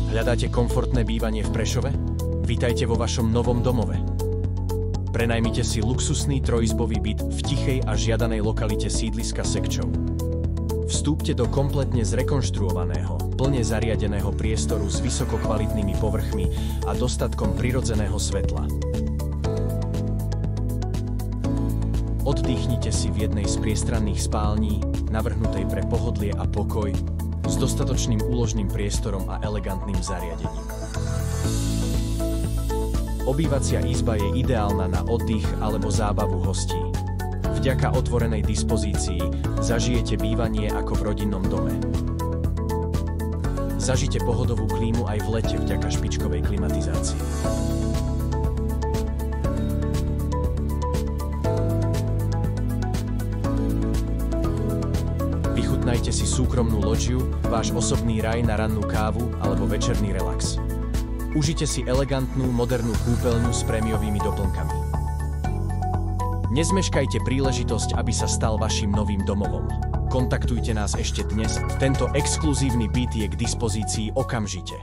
Hľadáte komfortné bývanie v Prešove? Vítajte vo vašom novom domove. Prenajmite si luxusný trojizbový byt v tichej a žiadanej lokalite sídliska Sekčov. Vstúpte do kompletne zrekonštruovaného, plne zariadeného priestoru s vysokokvalitnými povrchmi a dostatkom prirodzeného svetla. Oddychnite si v jednej z priestranných spální, navrhnutej pre pohodlie a pokoj, s dostatočným úložným priestorom a elegantným zariadením. Obývacia izba je ideálna na oddych alebo zábavu hostí. Vďaka otvorenej dispozícii zažijete bývanie ako v rodinnom dome. Zažite pohodovú klímu aj v lete vďaka špičkovej klimatizácii. Vychutnajte si súkromnú loďiu, váš osobný raj na rannú kávu alebo večerný relax. Užite si elegantnú, modernú kúpeľňu s prémiovými doplnkami. Nezmeškajte príležitosť, aby sa stal vašim novým domovom. Kontaktujte nás ešte dnes, tento exkluzívny byt je k dispozícii okamžite.